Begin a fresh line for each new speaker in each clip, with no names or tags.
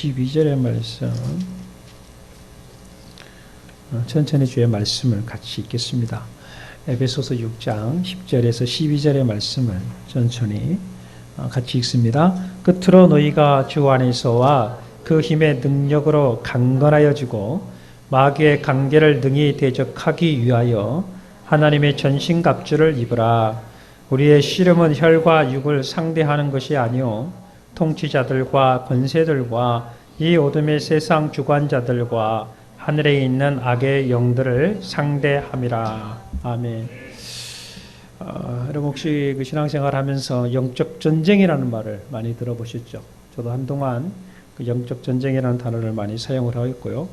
12절의 말씀, 천천히 주의 말씀을 같이 읽겠습니다. 에베소서 6장 10절에서 12절의 말씀을 천천히 같이 읽습니다. 끝으로 너희가 주 안에서와 그 힘의 능력으로 강건하여지고 마귀의 관계를 능히 대적하기 위하여 하나님의 전신갑주를 입으라. 우리의 씨름은 혈과 육을 상대하는 것이 아니요 통치자들과 권세들과 이 어둠의 세상 주관자들과 하늘에 있는 악의 영들을 상대함이라. 아멘. 여러분 혹시 그 신앙생활 하면서 영적 전쟁이라는 말을 많이 들어보셨죠? 저도 한동안 그 영적 전쟁이라는 단어를 많이 사용을 하고 있고요.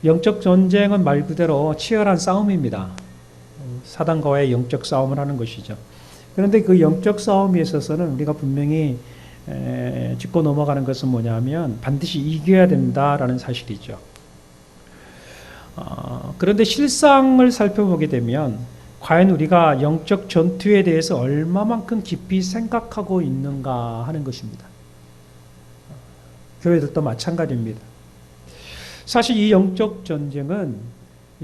영적 전쟁은 말 그대로 치열한 싸움입니다. 사단과의 영적 싸움을 하는 것이죠. 그런데 그 영적 싸움에 있어서는 우리가 분명히 짚고 넘어가는 것은 뭐냐면 반드시 이겨야 된다라는 사실이죠. 그런데 실상을 살펴보게 되면 과연 우리가 영적 전투에 대해서 얼마만큼 깊이 생각하고 있는가 하는 것입니다. 교회들도 마찬가지입니다. 사실 이 영적 전쟁은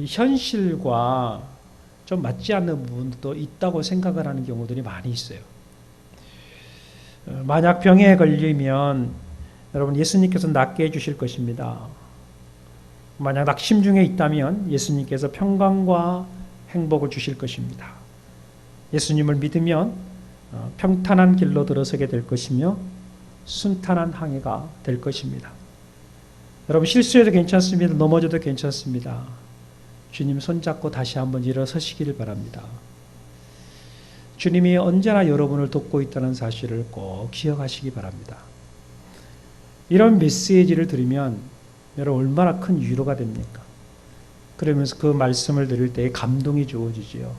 현실과 좀 맞지 않는 부분도 있다고 생각을 하는 경우들이 많이 있어요. 만약 병에 걸리면 여러분 예수님께서 낫게 해주실 것입니다. 만약 낙심 중에 있다면 예수님께서 평강과 행복을 주실 것입니다. 예수님을 믿으면 평탄한 길로 들어서게 될 것이며 순탄한 항해가 될 것입니다. 여러분 실수해도 괜찮습니다. 넘어져도 괜찮습니다. 주님 손잡고 다시 한번 일어서시기를 바랍니다. 주님이 언제나 여러분을 돕고 있다는 사실을 꼭 기억하시기 바랍니다. 이런 메시지를 들으면 여러분 얼마나 큰 위로가 됩니까? 그러면서 그 말씀을 들을 때 감동이 주어지지요.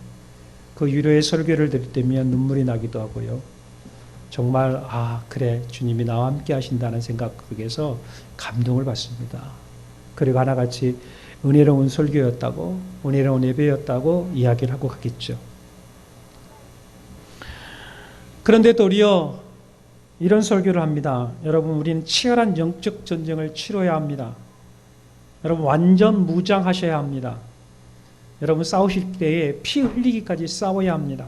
그 위로의 설교를 들을 때면 눈물이 나기도 하고요. 정말 그래 주님이 나와 함께 하신다는 생각 속에서 감동을 받습니다. 그리고 하나같이 은혜로운 설교였다고 은혜로운 예배였다고 이야기를 하고 가겠죠. 그런데 도리어 이런 설교를 합니다. 여러분 우리는 치열한 영적 전쟁을 치러야 합니다. 여러분 완전 무장하셔야 합니다. 여러분 싸우실 때에 피 흘리기까지 싸워야 합니다.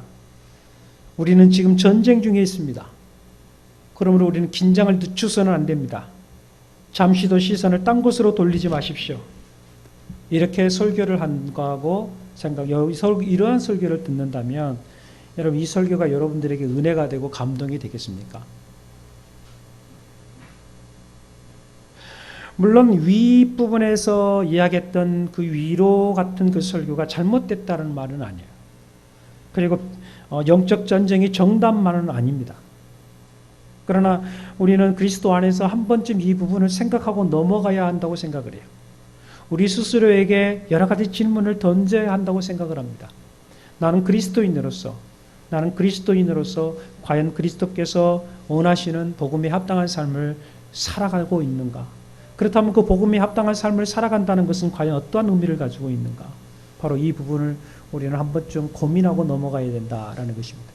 우리는 지금 전쟁 중에 있습니다. 그러므로 우리는 긴장을 늦추서는 안 됩니다. 잠시도 시선을 딴 곳으로 돌리지 마십시오. 이렇게 설교를 한다고 이러한 설교를 듣는다면 여러분 이 설교가 여러분들에게 은혜가 되고 감동이 되겠습니까? 물론 윗부분에서 이야기했던 그 위로 같은 그 설교가 잘못됐다는 말은 아니에요. 그리고 영적 전쟁이 정답만은 아닙니다. 그러나 우리는 그리스도 안에서 한 번쯤 이 부분을 생각하고 넘어가야 한다고 생각을 해요. 우리 스스로에게 여러 가지 질문을 던져야 한다고 생각을 합니다. 나는 그리스도인으로서 과연 그리스도께서 원하시는 복음에 합당한 삶을 살아가고 있는가? 그렇다면 그 복음에 합당한 삶을 살아간다는 것은 과연 어떠한 의미를 가지고 있는가? 바로 이 부분을 우리는 한 번쯤 고민하고 넘어가야 된다라는 것입니다.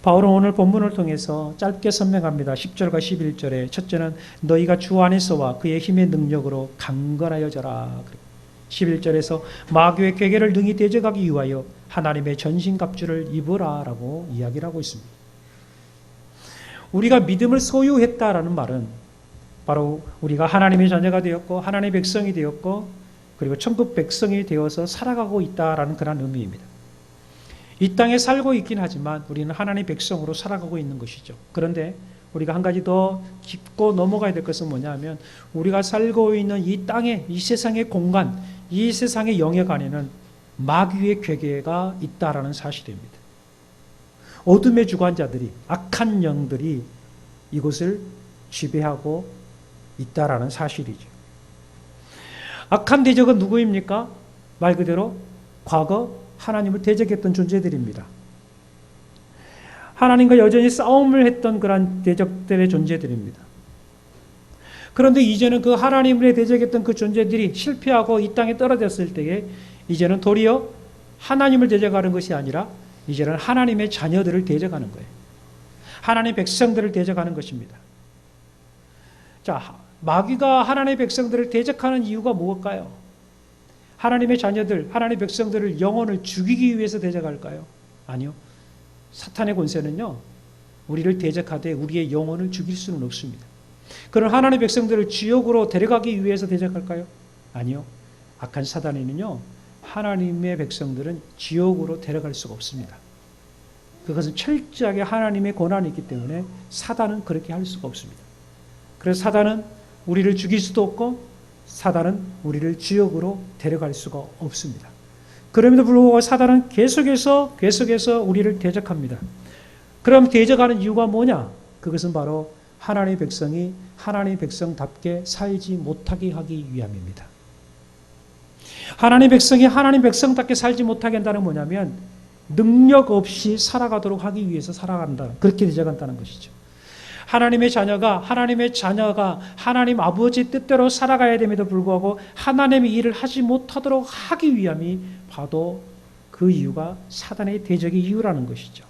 바울은 오늘 본문을 통해서 짧게 설명합니다. 10절과 11절에 첫째는 너희가 주 안에서와 그의 힘의 능력으로 강건하여져라. 11절에서 마귀의 괴계를 능히 대적하기 위하여 하나님의 전신갑주를 입으라 라고 이야기를 하고 있습니다. 우리가 믿음을 소유했다라는 말은 바로 우리가 하나님의 자녀가 되었고 하나님의 백성이 되었고 그리고 천국 백성이 되어서 살아가고 있다라는 그런 의미입니다. 이 땅에 살고 있긴 하지만 우리는 하나님의 백성으로 살아가고 있는 것이죠. 그런데 우리가 한 가지 더 짚고 넘어가야 될 것은 뭐냐면 우리가 살고 있는 이 땅에 이 세상의 공간 이 세상의 영역 안에는 마귀의 괴계가 있다라는 사실입니다. 어둠의 주관자들이 악한 영들이 이곳을 지배하고 있다라는 사실이죠. 악한 대적은 누구입니까? 말 그대로 과거 하나님을 대적했던 존재들입니다. 하나님과 여전히 싸움을 했던 그런 대적들의 존재들입니다. 그런데 이제는 그 하나님을 대적했던 그 존재들이 실패하고 이 땅에 떨어졌을 때에 이제는 도리어 하나님을 대적하는 것이 아니라 이제는 하나님의 자녀들을 대적하는 거예요. 하나님의 백성들을 대적하는 것입니다. 자, 마귀가 하나님의 백성들을 대적하는 이유가 무엇일까요? 하나님의 자녀들, 하나님의 백성들을 영혼을 죽이기 위해서 대적할까요? 아니요. 사탄의 권세는요, 우리를 대적하되 우리의 영혼을 죽일 수는 없습니다. 그런 하나님의 백성들을 지옥으로 데려가기 위해서 대적할까요? 아니요. 악한 사단에는요, 하나님의 백성들은 지옥으로 데려갈 수가 없습니다. 그것은 철저하게 하나님의 권한이 있기 때문에 사단은 그렇게 할 수가 없습니다. 그래서 사단은 우리를 죽일 수도 없고 사단은 우리를 지옥으로 데려갈 수가 없습니다. 그럼에도 불구하고 사단은 계속해서 우리를 대적합니다. 그럼 대적하는 이유가 뭐냐? 그것은 바로 하나님의 백성이 하나님의 백성답게 살지 못하게 하기 위함입니다. 하나님의 백성이 하나님의 백성답게 살지 못하게 한다는 뭐냐면 능력 없이 살아가도록 하기 위해서 살아간다. 그렇게 대적한다는 것이죠. 하나님의 자녀가 하나님 아버지 뜻대로 살아가야 됨에도 불구하고 하나님의 일을 하지 못하도록 하기 위함이 바로 그 이유가 사단의 대적의 이유라는 것이죠.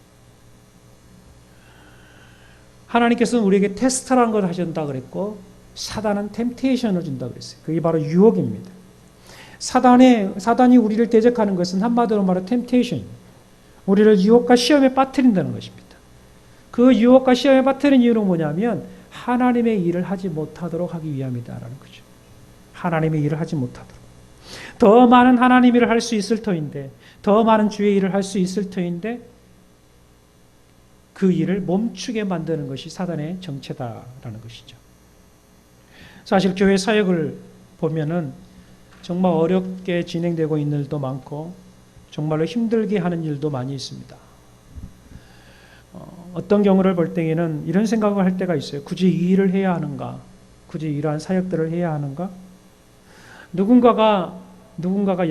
하나님께서는 우리에게 테스트라는 걸 하신다 그랬고 사단은 템테이션을 준다 그랬어요. 그게 바로 유혹입니다. 사단이 우리를 대적하는 것은 한마디로 말해 템테이션, 우리를 유혹과 시험에 빠뜨린다는 것입니다. 그 유혹과 시험에 빠뜨린 이유는 뭐냐면 하나님의 일을 하지 못하도록 하기 위함이다라는 거죠. 하나님의 일을 하지 못하도록. 더 많은 하나님의 일을 할 수 있을 터인데, 더 많은 주의 일을 할 수 있을 터인데 그 일을 멈추게 만드는 것이 사단의 정체다라는 것이죠. 사실 교회 사역을 보면은 정말 어렵게 진행되고 있는 일도 많고 정말로 힘들게 하는 일도 많이 있습니다. 어떤 경우를 볼 때에는 이런 생각을 할 때가 있어요. 굳이 이 일을 해야 하는가? 굳이 이러한 사역들을 해야 하는가? 누군가가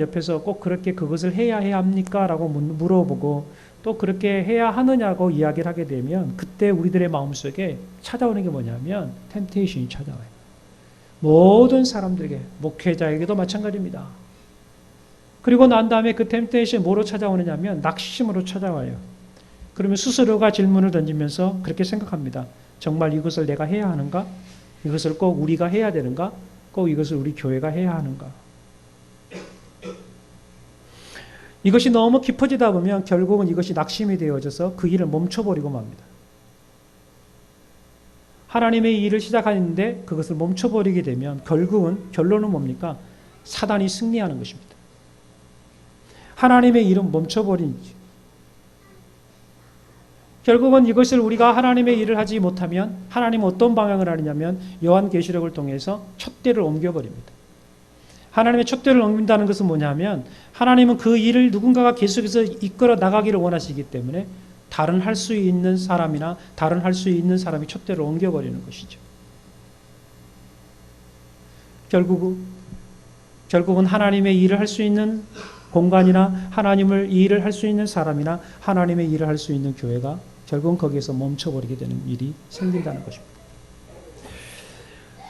옆에서 꼭 그렇게 그것을 해야 합니까? 라고 물어보고 또 그렇게 해야 하느냐고 이야기를 하게 되면 그때 우리들의 마음속에 찾아오는 게 뭐냐면 템테이션이 찾아와요. 모든 사람들에게, 목회자에게도 마찬가지입니다. 그리고 난 다음에 그 템테이션이 뭐로 찾아오느냐면 낙심으로 찾아와요. 그러면 스스로가 질문을 던지면서 그렇게 생각합니다. 정말 이것을 내가 해야 하는가? 이것을 꼭 우리가 해야 되는가? 꼭 이것을 우리 교회가 해야 하는가? 이것이 너무 깊어지다 보면 결국은 이것이 낙심이 되어져서 그 일을 멈춰버리고 맙니다. 하나님의 일을 시작하는데 그것을 멈춰버리게 되면 결론은 뭡니까? 사단이 승리하는 것입니다. 하나님의 일은 멈춰버리지. 결국은 이것을 우리가 하나님의 일을 하지 못하면 하나님은 어떤 방향을 하느냐면 요한계시록을 통해서 촛대를 옮겨버립니다. 하나님의 촛대를 옮긴다는 것은 뭐냐면 하나님은 그 일을 누군가가 계속해서 이끌어 나가기를 원하시기 때문에 다른 할 수 있는 사람이나 다른 할 수 있는 사람이 촛대를 옮겨버리는 것이죠. 결국은 하나님의 일을 할 수 있는 공간이나 하나님을 일을 할 수 있는 사람이나 하나님의 일을 할 수 있는 교회가 결국은 거기에서 멈춰버리게 되는 일이 생긴다는 것입니다.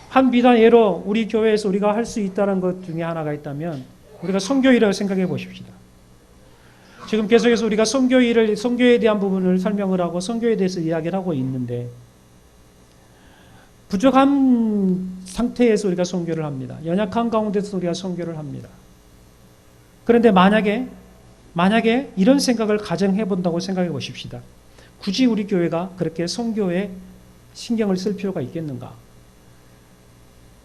한 비단 예로 우리 교회에서 우리가 할 수 있다는 것 중에 하나가 있다면 우리가 선교일이라고 생각해 보십시다. 지금 계속해서 우리가 선교에 대한 부분을 설명을 하고 선교에 대해서 이야기를 하고 있는데 부족한 상태에서 우리가 선교를 합니다. 연약한 가운데서 우리가 선교를 합니다. 그런데 만약에 이런 생각을 가정해 본다고 생각해 보십시다. 굳이 우리 교회가 그렇게 선교에 신경을 쓸 필요가 있겠는가?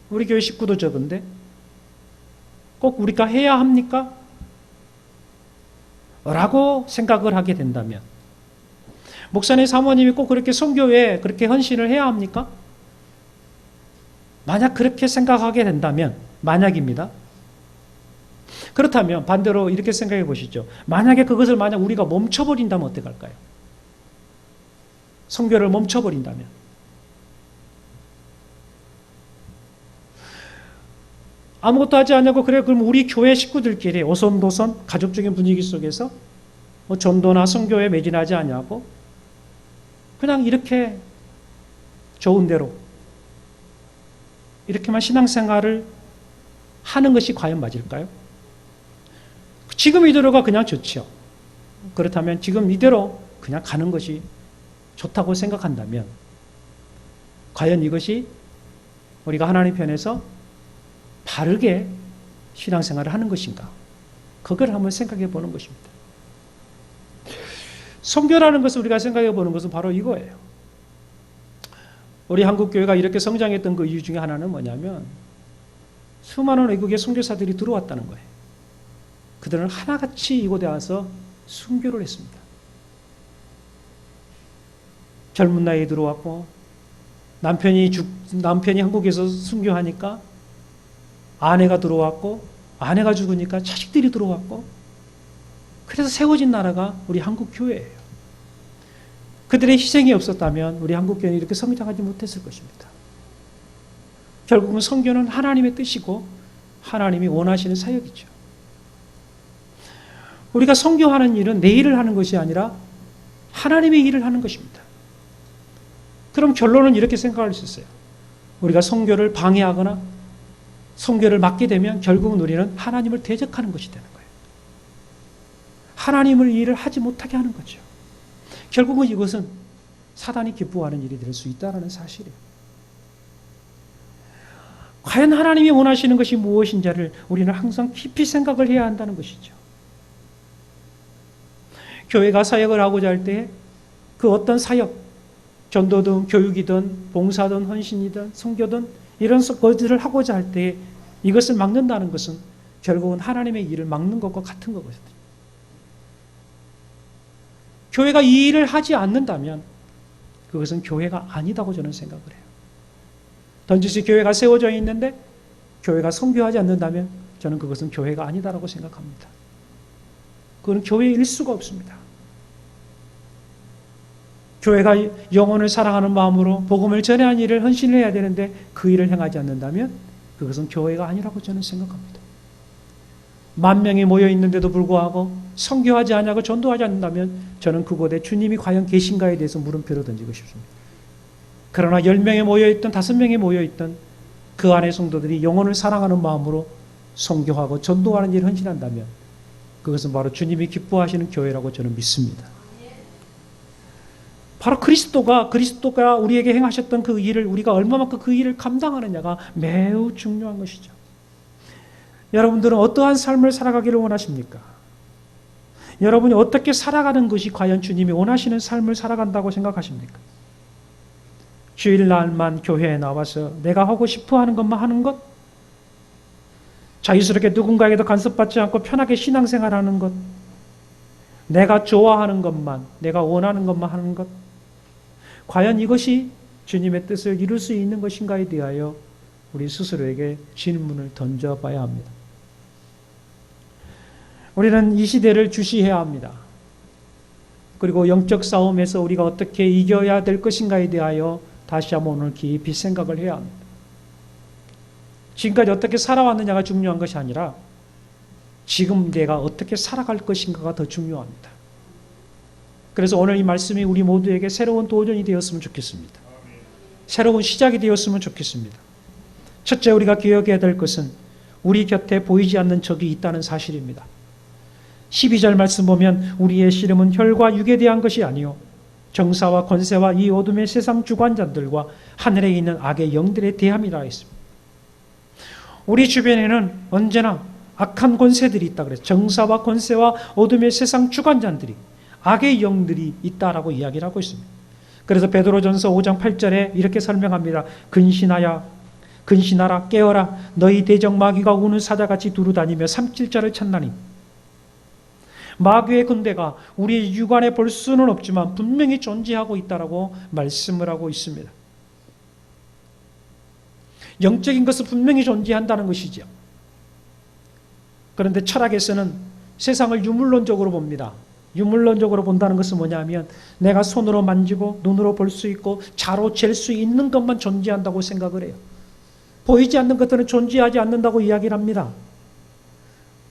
우리 교회 식구도 적은데 꼭 우리가 해야 합니까? 라고 생각을 하게 된다면 목사님 사모님이 꼭 그렇게 선교에 그렇게 헌신을 해야 합니까? 만약 그렇게 생각하게 된다면 만약입니다. 그렇다면 반대로 이렇게 생각해 보시죠. 만약에 그것을 우리가 멈춰버린다면 어떡할까요? 선교를 멈춰버린다면 아무것도 하지 않냐고 그럼 우리 교회 식구들끼리 오손도손 가족적인 분위기 속에서 전도나 선교에 매진하지 않냐고 그냥 이렇게 좋은 대로 이렇게만 신앙생활을 하는 것이 과연 맞을까요? 지금 이대로가 그냥 좋죠. 그렇다면 지금 이대로 그냥 가는 것이 좋다고 생각한다면 과연 이것이 우리가 하나님 편에서 바르게 신앙생활을 하는 것인가? 그걸 한번 생각해 보는 것입니다. 선교라는 것을 우리가 생각해 보는 것은 바로 이거예요. 우리 한국교회가 이렇게 성장했던 그 이유 중에 하나는 뭐냐면 수많은 외국의 선교사들이 들어왔다는 거예요. 그들은 하나같이 이곳에 와서 순교를 했습니다. 젊은 나이에 들어왔고 남편이 한국에서 순교하니까 아내가 들어왔고 아내가 죽으니까 자식들이 들어왔고 그래서 세워진 나라가 우리 한국 교회예요. 그들의 희생이 없었다면 우리 한국 교회는 이렇게 성장하지 못했을 것입니다. 결국은 선교는 하나님의 뜻이고 하나님이 원하시는 사역이죠. 우리가 선교하는 일은 내 일을 하는 것이 아니라 하나님의 일을 하는 것입니다. 그럼 결론은 이렇게 생각할 수 있어요. 우리가 선교를 방해하거나 선교를 막게 되면 결국은 우리는 하나님을 대적하는 것이 되는 거예요. 하나님을 일을 하지 못하게 하는 거죠. 결국은 이것은 사단이 기뻐하는 일이 될 수 있다는 사실이에요. 과연 하나님이 원하시는 것이 무엇인지를 우리는 항상 깊이 생각을 해야 한다는 것이죠. 교회가 사역을 하고자 할 때 그 어떤 사역, 전도든 교육이든 봉사든 헌신이든 선교든 이런 것들을 하고자 할 때 이것을 막는다는 것은 결국은 하나님의 일을 막는 것과 같은 거거든요. 교회가 이 일을 하지 않는다면 그것은 교회가 아니다고 저는 생각을 해요. 던지시 교회가 세워져 있는데 교회가 선교하지 않는다면 저는 그것은 교회가 아니다라고 생각합니다. 그건 교회일 수가 없습니다. 교회가 영혼을 사랑하는 마음으로 복음을 전하는 일을 헌신해야 되는데 그 일을 행하지 않는다면 그것은 교회가 아니라고 저는 생각합니다. 10,000명이 모여 있는데도 불구하고 선교하지 않냐고 전도하지 않는다면 저는 그곳에 주님이 과연 계신가에 대해서 물음표를 던지고 싶습니다. 그러나 10명이 모여있던 5명이 모여있던 그 안의 성도들이 영혼을 사랑하는 마음으로 선교하고 전도하는 일을 헌신한다면 그것은 바로 주님이 기뻐하시는 교회라고 저는 믿습니다. 바로 그리스도가 우리에게 행하셨던 그 일을 우리가 얼마만큼 그 일을 감당하느냐가 매우 중요한 것이죠. 여러분들은 어떠한 삶을 살아가기를 원하십니까? 여러분이 어떻게 살아가는 것이 과연 주님이 원하시는 삶을 살아간다고 생각하십니까? 주일날만 교회에 나와서 내가 하고 싶어 하는 것만 하는 것? 자유스럽게 누군가에게도 간섭받지 않고 편하게 신앙생활하는 것? 내가 좋아하는 것만, 내가 원하는 것만 하는 것? 과연 이것이 주님의 뜻을 이룰 수 있는 것인가에 대하여 우리 스스로에게 질문을 던져봐야 합니다. 우리는 이 시대를 주시해야 합니다. 그리고 영적 싸움에서 우리가 어떻게 이겨야 될 것인가에 대하여 다시 한번 오늘 깊이 생각을 해야 합니다. 지금까지 어떻게 살아왔느냐가 중요한 것이 아니라 지금 내가 어떻게 살아갈 것인가가 더 중요합니다. 그래서 오늘 이 말씀이 우리 모두에게 새로운 도전이 되었으면 좋겠습니다. 새로운 시작이 되었으면 좋겠습니다. 첫째, 우리가 기억해야 될 것은 우리 곁에 보이지 않는 적이 있다는 사실입니다. 12절 말씀 보면 우리의 씨름은 혈과 육에 대한 것이 아니요 정사와 권세와 이 어둠의 세상 주관자들과 하늘에 있는 악의 영들에 대함이라 했습니다. 우리 주변에는 언제나 악한 권세들이 있다 그랬어요. 정사와 권세와 어둠의 세상 주관자들이 악의 영들이 있다라고 이야기를 하고 있습니다. 그래서 베드로전서 5장 8절에 이렇게 설명합니다. 근신하라 깨어라 너희 대적 마귀가 우는 사자같이 두루다니며 삼킬자를 찾나니. 마귀의 군대가 우리의 육안에 볼 수는 없지만 분명히 존재하고 있다라고 말씀을 하고 있습니다. 영적인 것은 분명히 존재한다는 것이죠. 그런데 철학에서는 세상을 유물론적으로 봅니다. 유물론적으로 본다는 것은 뭐냐면 내가 손으로 만지고 눈으로 볼 수 있고 자로 잴 수 있는 것만 존재한다고 생각을 해요. 보이지 않는 것들은 존재하지 않는다고 이야기를 합니다.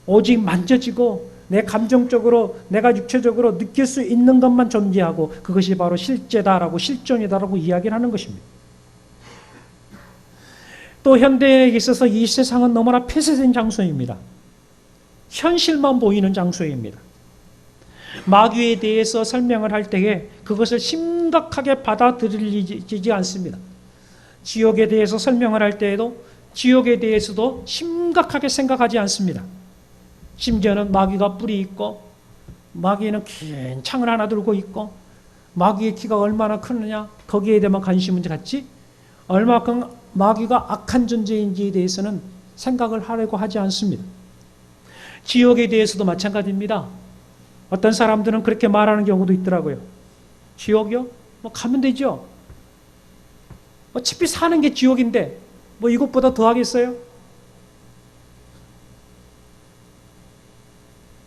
오직 만져지고 내 감정적으로 내가 육체적으로 느낄 수 있는 것만 존재하고 그것이 바로 실제다라고 실존이다라고 이야기를 하는 것입니다. 또 현대에 있어서 이 세상은 너무나 폐쇄된 장소입니다. 현실만 보이는 장소입니다. 마귀에 대해서 설명을 할 때에 그것을 심각하게 받아들이지 않습니다. 지옥에 대해서 설명을 할 때에도 지옥에 대해서도 심각하게 생각하지 않습니다. 심지어는 마귀가 뿔이 있고 마귀는 긴 창을 하나 들고 있고 마귀의 키가 얼마나 크느냐 거기에 대한 관심을 갖지 얼마큼 마귀가 악한 존재인지에 대해서는 생각을 하려고 하지 않습니다. 지옥에 대해서도 마찬가지입니다. 어떤 사람들은 그렇게 말하는 경우도 있더라고요. 지옥이요? 뭐 가면 되죠. 어차피 사는 게 지옥인데 뭐 이것보다 더 하겠어요?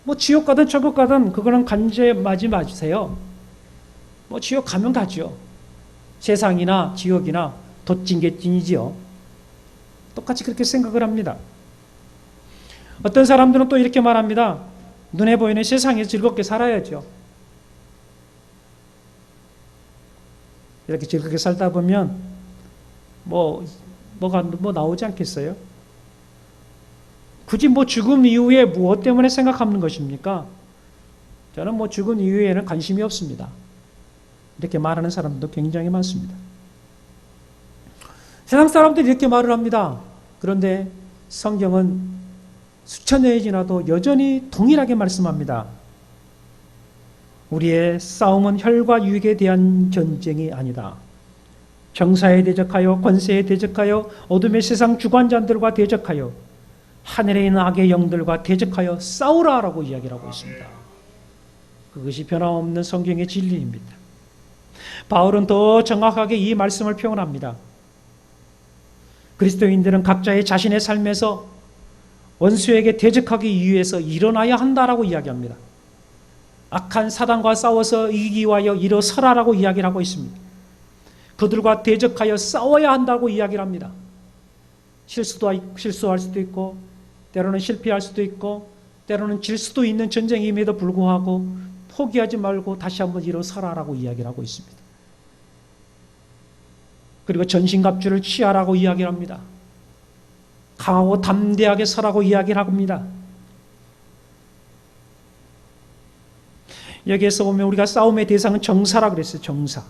뭐 지옥 가든 천국 가든 그거는 간제하지 마세요. 뭐 지옥 가면 가죠. 세상이나 지옥이나 덧진개찐이지요. 똑같이 그렇게 생각을 합니다. 어떤 사람들은 또 이렇게 말합니다. 눈에 보이는 세상에서 즐겁게 살아야죠. 이렇게 즐겁게 살다 보면 뭐가 나오지 않겠어요? 굳이 뭐 죽음 이후에 무엇 때문에 생각하는 것입니까? 저는 뭐 죽은 이후에는 관심이 없습니다. 이렇게 말하는 사람들도 굉장히 많습니다. 세상 사람들이 이렇게 말을 합니다. 그런데 성경은 수천 년이 지나도 여전히 동일하게 말씀합니다. 우리의 싸움은 혈과 육에 대한 전쟁이 아니다. 정사에 대적하여 권세에 대적하여 어둠의 세상 주관자들과 대적하여 하늘에 있는 악의 영들과 대적하여 싸우라라고 이야기를 하고 있습니다. 그것이 변함없는 성경의 진리입니다. 바울은 더 정확하게 이 말씀을 표현합니다. 그리스도인들은 각자의 자신의 삶에서 원수에게 대적하기 위해서 일어나야 한다라고 이야기합니다. 악한 사단과 싸워서 이기기 위하여 일어서라라고 이야기를 하고 있습니다. 그들과 대적하여 싸워야 한다고 이야기를 합니다. 실수할 수도 있고 때로는 실패할 수도 있고 때로는 질 수도 있는 전쟁임에도 불구하고 포기하지 말고 다시 한번 일어서라라고 이야기를 하고 있습니다. 그리고 전신갑주를 취하라고 이야기를 합니다. 강하고 담대하게 서라고 이야기를 합니다. 여기에서 보면 우리가 싸움의 대상은 정사라고 그랬어요. 정사.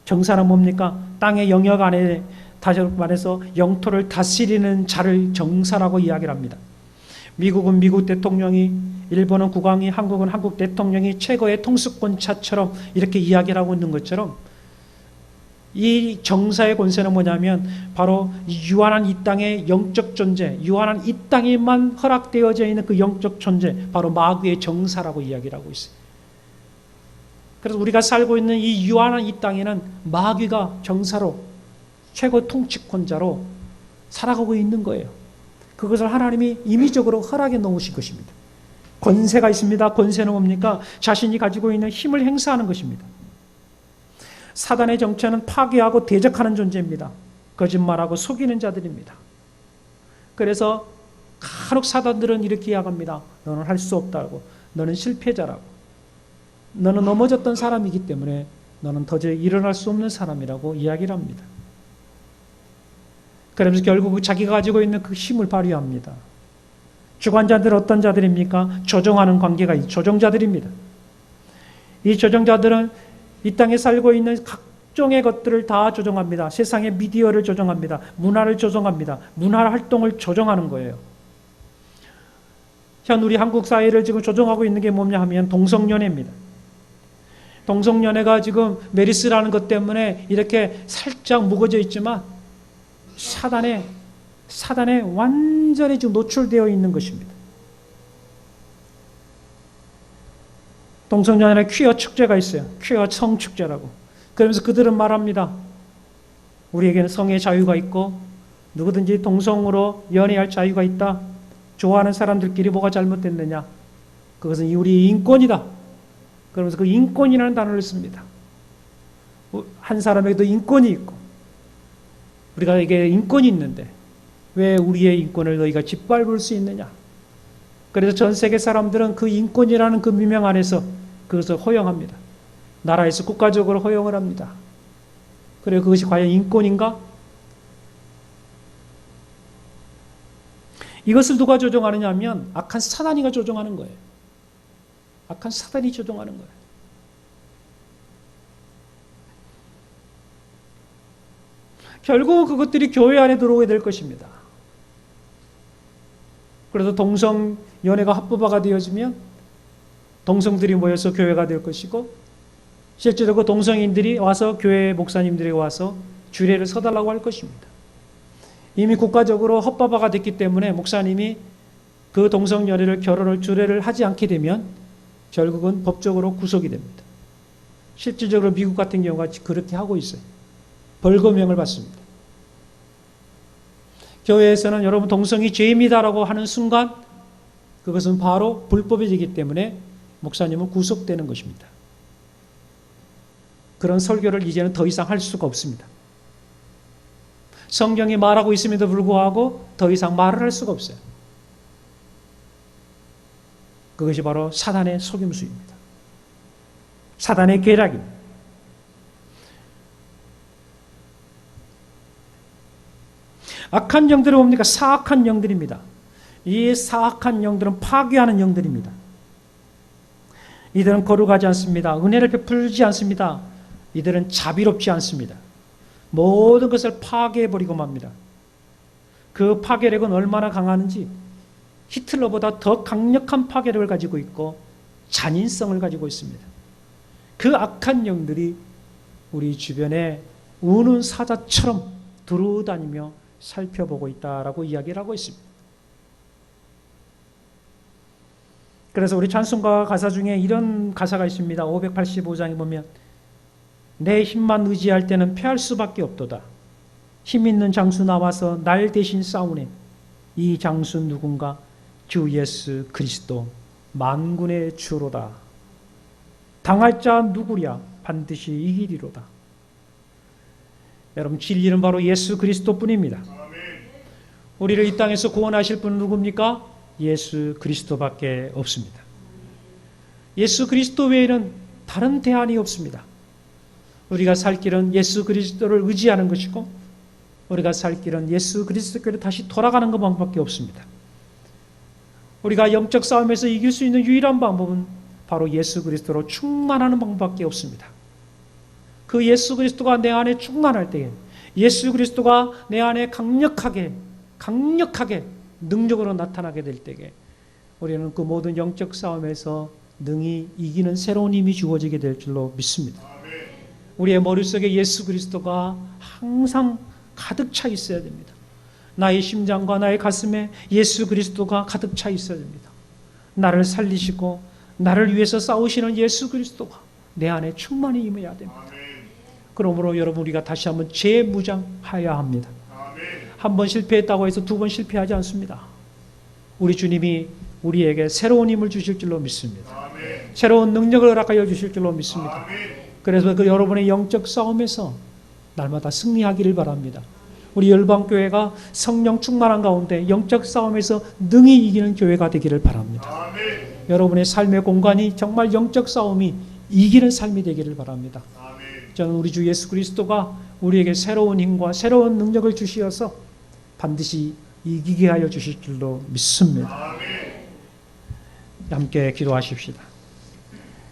정사는 뭡니까? 땅의 영역 안에 다시 말해서 영토를 다스리는 자를 정사라고 이야기를 합니다. 미국은 미국 대통령이, 일본은 국왕이, 한국은 한국 대통령이 최고의 통수권자처럼 이렇게 이야기를 하고 있는 것처럼 이 정사의 권세는 뭐냐면 바로 유한한 이 땅의 영적 존재, 유한한 이 땅에만 허락되어져 있는 그 영적 존재, 바로 마귀의 정사라고 이야기를 하고 있어요. 그래서 우리가 살고 있는 이 유한한 이 땅에는 마귀가 정사로 최고 통치권자로 살아가고 있는 거예요. 그것을 하나님이 임의적으로 허락해 놓으신 것입니다. 권세가 있습니다. 권세는 뭡니까? 자신이 가지고 있는 힘을 행사하는 것입니다. 사단의 정체는 파괴하고 대적하는 존재입니다. 거짓말하고 속이는 자들입니다. 그래서 간혹 사단들은 이렇게 이야기합니다. 너는 할 수 없다고. 너는 실패자라고. 너는 넘어졌던 사람이기 때문에 너는 도저히 일어날 수 없는 사람이라고 이야기를 합니다. 그러면서 결국 자기가 가지고 있는 그 힘을 발휘합니다. 주관자들은 어떤 자들입니까? 조종하는 관계가 조종자들입니다. 이 조종자들은 이 땅에 살고 있는 각종의 것들을 다 조종합니다. 세상의 미디어를 조종합니다. 문화를 조종합니다. 문화 활동을 조종하는 거예요. 현 우리 한국 사회를 지금 조종하고 있는 게 뭐냐 하면 동성연애입니다. 동성연애가 지금 메리스라는 것 때문에 이렇게 살짝 묵어져 있지만 사단에 완전히 지금 노출되어 있는 것입니다. 동성연애 퀴어 축제가 있어요. 퀴어 성축제라고. 그러면서 그들은 말합니다. 우리에게는 성의 자유가 있고 누구든지 동성으로 연애할 자유가 있다. 좋아하는 사람들끼리 뭐가 잘못됐느냐. 그것은 우리의 인권이다. 그러면서 그 인권이라는 단어를 씁니다. 한 사람에게도 인권이 있고 우리가 이게 인권이 있는데 왜 우리의 인권을 너희가 짓밟을 수 있느냐. 그래서 전 세계 사람들은 그 인권이라는 그 미명 안에서 그것을 허용합니다. 나라에서 국가적으로 허용을 합니다. 그리고 그것이 과연 인권인가? 이것을 누가 조종하느냐 하면 악한 사단이가 조종하는 거예요. 악한 사단이 조종하는 거예요. 결국은 그것들이 교회 안에 들어오게 될 것입니다. 그래서 동성연애가 합법화가 되어지면 동성들이 모여서 교회가 될 것이고, 실제로 그 동성인들이 와서 교회 목사님들이 와서 주례를 서달라고 할 것입니다. 이미 국가적으로 합법화가 됐기 때문에 목사님이 그 동성연애를 결혼을 주례를 하지 않게 되면 결국은 법적으로 구속이 됩니다. 실질적으로 미국 같은 경우가 그렇게 하고 있어요. 벌금형을 받습니다. 교회에서는 여러분 동성이 죄입니다라고 하는 순간 그것은 바로 불법이기 때문에 목사님은 구속되는 것입니다. 그런 설교를 이제는 더 이상 할 수가 없습니다. 성경이 말하고 있음에도 불구하고 더 이상 말을 할 수가 없어요. 그것이 바로 사단의 속임수입니다. 사단의 계략입니다. 악한 영들은 뭡니까? 사악한 영들입니다. 이 사악한 영들은 파괴하는 영들입니다. 이들은 거룩하지 않습니다. 은혜를 베풀지 않습니다. 이들은 자비롭지 않습니다. 모든 것을 파괴해버리고 맙니다. 그 파괴력은 얼마나 강하는지 히틀러보다 더 강력한 파괴력을 가지고 있고 잔인성을 가지고 있습니다. 그 악한 영들이 우리 주변에 우는 사자처럼 두루다니며 살펴보고 있다라고 이야기를 하고 있습니다. 그래서 우리 찬송가 가사 중에 이런 가사가 있습니다. 585장에 보면 내 힘만 의지할 때는 패할 수밖에 없도다. 힘 있는 장수 나와서 날 대신 싸우네. 이 장수 누군가? 주 예수 그리스도 만군의 주로다. 당할 자 누구랴? 반드시 이기리로다. 여러분 진리는 바로 예수 그리스도뿐입니다. 우리를 이 땅에서 구원하실 분은 누굽니까? 예수 그리스도밖에 없습니다. 예수 그리스도 외에는 다른 대안이 없습니다. 우리가 살 길은 예수 그리스도를 의지하는 것이고 우리가 살 길은 예수 그리스도께로 다시 돌아가는 것밖에 없습니다. 우리가 영적 싸움에서 이길 수 있는 유일한 방법은 바로 예수 그리스도로 충만하는 방법밖에 없습니다. 그 예수 그리스도가 내 안에 충만할 때에 예수 그리스도가 내 안에 강력하게 능력으로 나타나게 될 때에 우리는 그 모든 영적 싸움에서 능히 이기는 새로운 힘이 주어지게 될 줄로 믿습니다. 우리의 머릿속에 예수 그리스도가 항상 가득 차 있어야 됩니다. 나의 심장과 나의 가슴에 예수 그리스도가 가득 차 있어야 됩니다. 나를 살리시고 나를 위해서 싸우시는 예수 그리스도가 내 안에 충만히 임해야 됩니다. 그러므로 여러분 우리가 다시 한번 재무장해야 합니다. 한 번 실패했다고 해서 두 번 실패하지 않습니다. 우리 주님이 우리에게 새로운 힘을 주실 줄로 믿습니다. 새로운 능력을 허락하여 주실 줄로 믿습니다. 그래서 그 여러분의 영적 싸움에서 날마다 승리하기를 바랍니다. 우리 열방교회가 성령 충만한 가운데 영적 싸움에서 능히 이기는 교회가 되기를 바랍니다. 여러분의 삶의 공간이 정말 영적 싸움이 이기는 삶이 되기를 바랍니다. 저는 우리 주 예수 그리스도가 우리에게 새로운 힘과 새로운 능력을 주시어서 반드시 이기게 하여 주실 줄로 믿습니다. 함께 기도하십시다.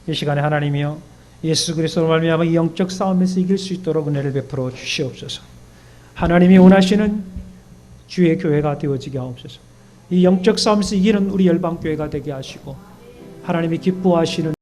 이 시간에 하나님이여 예수 그리스도로 말미암아 이 영적 싸움에서 이길 수 있도록 은혜를 베풀어 주시옵소서. 하나님이 원하시는 주의 교회가 되어지게 하옵소서. 이 영적 싸움에서 이기는 우리 열방교회가 되게 하시고 하나님이 기뻐하시는